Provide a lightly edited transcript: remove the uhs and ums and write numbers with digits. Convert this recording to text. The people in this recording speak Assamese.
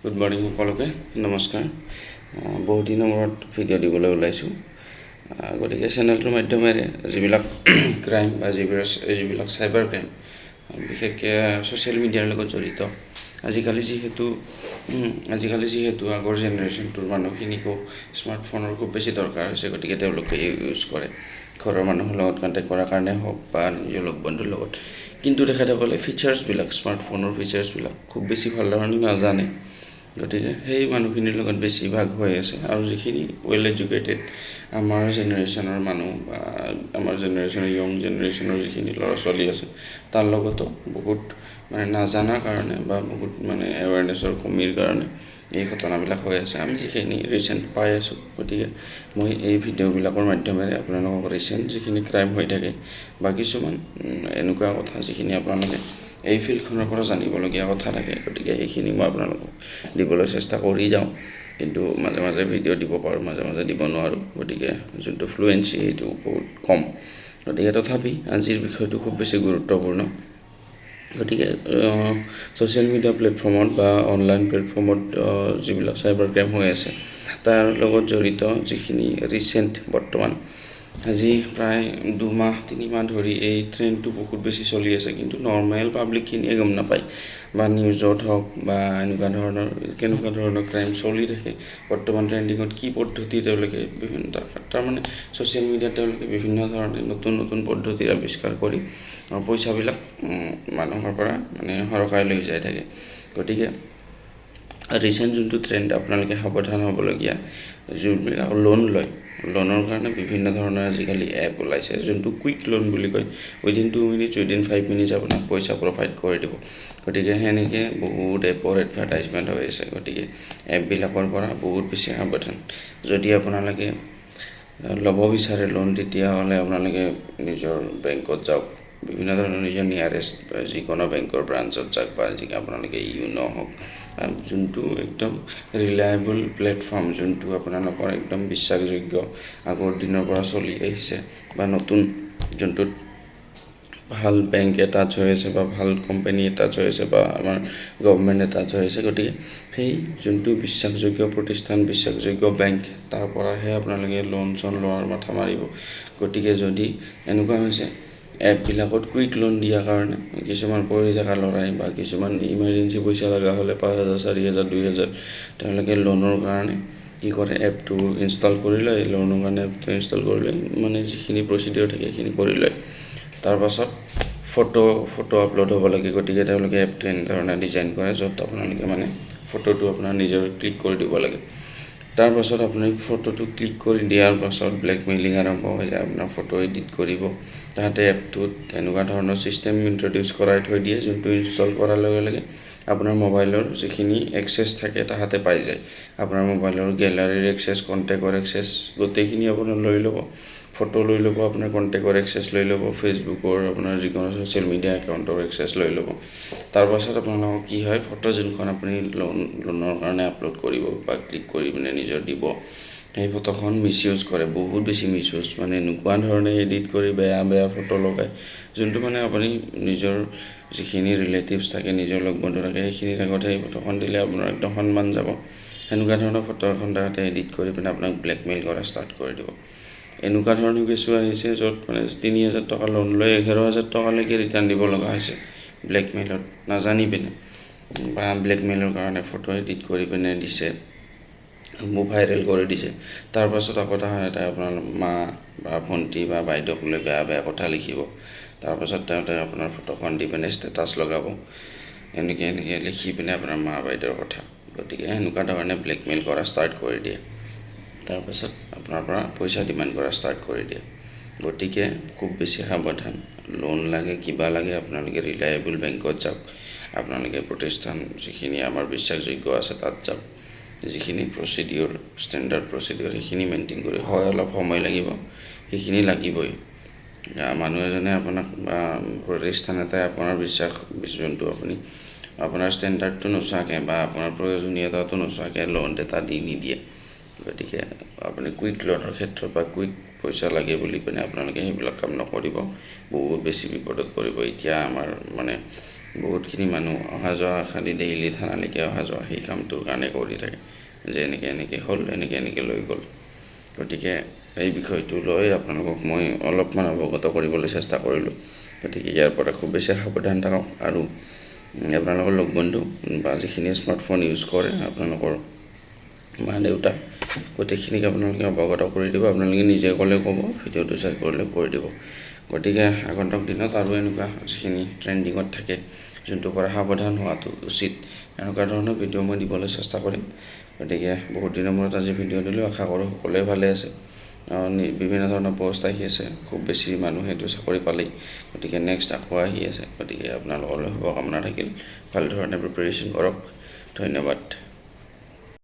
গুড মৰ্ণিং সকলোকে নমস্কাৰ। বহুত দিনৰ মূৰত ভিডিঅ' দিবলৈ ওলাইছোঁ। গতিকে চেনেলটোৰ মাধ্যমেৰে যিবিলাক ক্ৰাইম বা যিবিলাক চাইবাৰ ক্ৰাইম, বিশেষকৈ ছ'চিয়েল মিডিয়াৰ লগত জড়িত, আজিকালি যিহেতু আগৰ জেনেৰেশ্যনটোৰ মানুহখিনিকো স্মাৰ্টফোনৰ খুব বেছি দৰকাৰ হৈছে, গতিকে তেওঁলোকে ইউজ কৰে ঘৰৰ মানুহৰ লগত কণ্টেক্ট কৰাৰ কাৰণে হওক বা নিজৰ লগ বন্ধুৰ লগত। কিন্তু তেখেতসকলে স্মাৰ্টফোনৰ ফিচাৰ্ছবিলাক খুব বেছি ভাল ধৰণে নাজানে। গতিকে সেই মানুহখিনিৰ লগত বেছিভাগ হৈ আছে। আৰু যিখিনি ৱেল এডুকেটেড আমাৰ জেনেৰেশ্যনৰ মানুহ বা আমাৰ য়ং জেনেৰেশ্যনৰ যিখিনি ল'ৰা ছোৱালী আছে, তাৰ লগতো বহুত নাজানাৰ কাৰণে বা বহুত এৱাৰনেছৰ কমিৰ কাৰণে এই ঘটনাবিলাক হৈ আছে, আমি যিখিনি ৰিচেণ্ট পাই আছোঁ। গতিকে মই এই ভিডিঅ'বিলাকৰ মাধ্যমেৰে আপোনালোকক ৰিচেণ্ট যিখিনি ক্ৰাইম হৈ থাকে বা কিছুমান এনেকুৱা কথা যিখিনি আপোনালোকে এই ফিল্ডখনৰ পৰা জানিবলগীয়া কথা থাকে, গতিকে এইখিনি মই আপোনালোকক দিবলৈ চেষ্টা কৰি যাওঁ। কিন্তু মাজে মাজে ভিডিঅ' দিব পাৰোঁ, মাজে মাজে দিব নোৱাৰোঁ। গতিকে যোনটো ফ্লুৱেঞ্চি সেইটো বহুত কম। গতিকে তথাপি আজিৰ বিষয়টো খুব বেছি গুৰুত্বপূৰ্ণ। গতিকে ছ'চিয়েল মিডিয়া প্লেটফৰ্মত বা অনলাইন প্লেটফৰ্মত যিবিলাক চাইবাৰ ক্ৰাইম হৈ আছে, তাৰ লগত জড়িত যিখিনি ৰিচেণ্ট বৰ্তমান আজি প্ৰায় 2-3 মাহ ধৰি এই ট্ৰেণ্ডটো বহুত বেছি চলি আছে, কিন্তু নৰ্মেল পাব্লিকখিনিয়ে গম নাপায় বা নিউজত হওক বা কেনেকুৱা ধৰণৰ ক্ৰাইম চলি থাকে, বৰ্তমান ট্ৰেণ্ডিঙত কি পদ্ধতি তেওঁলোকে তাৰমানে ছ'চিয়েল মিডিয়াত তেওঁলোকে বিভিন্ন ধৰণে নতুন পদ্ধতিৰ আৱিষ্কাৰ কৰি পইচাবিলাক মানুহৰ পৰা সৰকাই লৈ যাই থাকে। গতিকে ৰিচেণ্ট যোনটো ট্ৰেণ্ড, আপোনালোকে সাৱধান হ'বলগীয়া, যোনবিলাক লোনৰ কাৰণে বিভিন্ন ধৰণৰ আজিকালি এপ ওলাইছে, যোনটো কুইক লোন বুলি কয়। উইদিন 2 মিনিটছ, উইদিন 5 মিনিটছ আপোনাক পইচা প্ৰভাইড কৰি দিব। গতিকে সেনেকৈ বহুত এপৰ এডভাৰটাইজমেণ্ট হৈ আছে। গতিকে এপবিলাকৰ পৰা বহুত বেছি সাৱধান। যদি আপোনালোকে ল'ব বিচাৰে লোন, তেতিয়াহ'লে আপোনালোকে নিজৰ বেংকত যাওক, বিভিন্ন ধৰণৰ নিজৰ নিয়াৰেষ্ট যিকোনো বেংকৰ ব্ৰাঞ্চত যাওক বা আপোনালোকে ইউনো হওক, যোনটো একদম ৰিলায়েবল প্লেটফৰ্ম, যোনটো আপোনালোকৰ একদম বিশ্বাসযোগ্য, আগৰ দিনৰ পৰা চলি আহিছে বা নতুন যোনটোত ভাল বেংক এটাচ হৈ আছে বা ভাল কোম্পানী এটাচ হৈ আছে বা আমাৰ গভৰ্ণমেণ্ট এটাচ হৈ আছে। গতিকে সেই যোনটো বিশ্বাসযোগ্য প্ৰতিষ্ঠান, বিশ্বাসযোগ্য বেংক, তাৰ পৰাহে আপোনালোকে লোন লোৱাৰ মাথা মাৰিব। গতিকে যদি এনেকুৱা হৈছে এপবিলাকত কুইক লোন দিয়াৰ কাৰণে কিছুমান পঢ়ি থকা ল'ৰাই বা কিছুমান ইমাৰ্জেঞ্চি পইচা লগা হ'লে 5,000, 4,000, 2,000 তেওঁলোকে লোনৰ কাৰণে কি কৰে, এপটো ইনষ্টল কৰি লয়। লোনৰ কাৰণে এপটো ইনষ্টল কৰি লয়, যিখিনি প্ৰচিডিঅ'ৰ থাকে সেইখিনি কৰি লয়। তাৰপাছত ফটো আপলোড হ'ব লাগে। গতিকে তেওঁলোকে এপটো এনেধৰণে ডিজাইন কৰে, য'ত আপোনালোকে ফটোটো আপোনাৰ নিজৰ ক্লিক কৰি দিব লাগে। তাৰপাছত আপুনি ফটোটো ক্লিক কৰি দিয়াৰ পাছত ব্লেকমেইলিং আৰম্ভ হৈ যায়। আপোনাৰ ফটো এডিট কৰিব, তাহাঁতে এপটোত এনেকুৱা ধৰণৰ ছিষ্টেম ইণ্ট্ৰডিউচ কৰাই থৈ দিয়ে, যোনটো ইনষ্টল কৰাৰ লগে লগে আপোনাৰ মোবাইলৰ যিখিনি এক্সেছ থাকে তাহাঁতে পাই যায়। আপোনাৰ মোবাইলৰ গেলাৰীৰ এক্সেছ, কণ্টেক্টৰ এক্সেছ গোটেইখিনি আপোনাৰ লৈ ল'ব। ফটো লৈ ল'ব, আপোনাৰ কণ্টেক্টৰ এক্সেছ লৈ ল'ব, ফেচবুকৰ আপোনাৰ যিকোনো ছ'চিয়েল মিডিয়া একাউণ্টৰ এক্সেছ লৈ ল'ব। তাৰপাছত আপোনালোকক কি হয়, ফটো যোনখন আপুনি লোনৰ কাৰণে আপলোড কৰিব বা ক্লিক কৰি নিজৰ দিব, সেই ফটোখন মিছইউজ কৰে, বহুত বেছি মিছইউজ। এনেকুৱা ধৰণে এডিট কৰি বেয়া ফটো লগায়, যোনটো আপুনি নিজৰ যিখিনি ৰিলেটিভছ থাকে, নিজৰ লগ বন্ধু থাকে, সেইখিনিৰ আগত সেই ফটোখন দিলে আপোনাৰ একদম সন্মান যাব। সেনেকুৱা ধৰণৰ ফটো এখন তাহাঁতে এডিট কৰি আপোনাক ব্লেকমেইল কৰা ষ্টাৰ্ট কৰি দিব। এনেকুৱা ধৰণৰ কিছু আহিছে য'ত 3,000 টকা লোন লৈ 11,000 টকালৈকে ৰিটাৰ্ণ দিব লগা হৈছে ব্লেকমেইলত নাজানি পিনে, বা ব্লেকমেইলৰ কাৰণে ফটো এডিট কৰি পিনে দিছে, ভাইৰেল কৰি দিছে। তাৰপাছত আকৌ তাহাঁতে আপোনাৰ মা বা ভণ্টি বা বাইদেউক লৈ বেয়া কথা লিখিব। তাৰপাছত তেওঁলোকে আপোনাৰ ফটোখন দি পিনে ষ্টেটাছ লগাব, এনেকৈ লিখি পিনে আপোনাৰ মা বাইদেউৰ কথা। গতিকে সেনেকুৱা ধৰণে ব্লেকমেইল কৰা ষ্টাৰ্ট কৰি দিয়ে। তাৰপাছত আপোনাৰ পৰা পইচা ডিমাণ্ড কৰা ষ্টাৰ্ট কৰি দিয়ে। গতিকে খুব বেছি সাৱধান। লোন লাগে, কিবা লাগে, আপোনালোকে ৰিলায়েবল বেংকত যাওক, আপোনালোকে প্ৰতিষ্ঠান যিখিনি আমাৰ বিশ্বাসযোগ্য আছে তাত যাওক। যিখিনি ষ্টেণ্ডাৰ্ড প্ৰচিডিঅ'ৰ সেইখিনি মেইনটেইন কৰি, হয় অলপ সময় লাগিব, সেইখিনি লাগিবই। মানুহ এজনে আপোনাক বা প্ৰতিষ্ঠান এটাই আপোনাৰ যোনটো আপুনি আপোনাৰ ষ্টেণ্ডাৰ্ডটো নোচোৱাকৈ বা আপোনাৰ প্ৰয়োজনীয়তাটো নোচোৱাকৈ লোন এটা দি নিদিয়ে। গতিকে আপুনি কুইক লোনৰ ক্ষেত্ৰত বা কুইক পইচা লাগে বুলি পিনে আপোনালোকে সেইবিলাক কাম নকৰিব, বহুত বেছি বিপদত পৰিব। এতিয়া আমাৰ বহুতখিনি মানুহ অহা যোৱা খালি ডেইলি থানালৈকে অহা যোৱা সেই কামটোৰ কাৰণে কৰি থাকে যে এনেকৈ হ'ল এনেকৈ লৈ গ'ল। গতিকে এই বিষয়টো লৈ আপোনালোকক মই অলপমান অৱগত কৰিবলৈ চেষ্টা কৰিলোঁ। গতিকে ইয়াৰ পৰা খুব বেছি সাৱধান থাকক আৰু আপোনালোকৰ লগ বন্ধু বা যিখিনি স্মাৰ্টফোন ইউজ কৰে আপোনালোকৰ মা দেউতা গোটেইখিনিক আপোনালোকে অৱগত কৰি দিব। আপোনালোকে নিজে ক'লে ক'ব, ভিডিঅ'টো শ্বেয়াৰ কৰিলে কৰি দিব। গতিকে আগন্তুক দিনত আৰু এনেকুৱা যিখিনি ট্ৰেণ্ডিঙত থাকে যোনটোৰ পৰা সাৱধান হোৱাটো উচিত এনেকুৱা ধৰণৰ ভিডিঅ' মই দিবলৈ চেষ্টা কৰিম। গতিকে বহুত দিনৰ মূৰত আজি ভিডিঅ' দিলোঁ, আশা কৰোঁ সকলোৱে ভালে আছে। বিভিন্ন ধৰণৰ পষ্ট আহি আছে, খুব বেছি মানুহেতো চাকৰি পালেই, গতিকে নেক্সট আকৌ আহি আছে। গতিকে আপোনালোকলৈ শুভকামনা থাকিল, ভাল ধৰণে প্ৰিপেৰেশ্যন কৰক। ধন্যবাদ।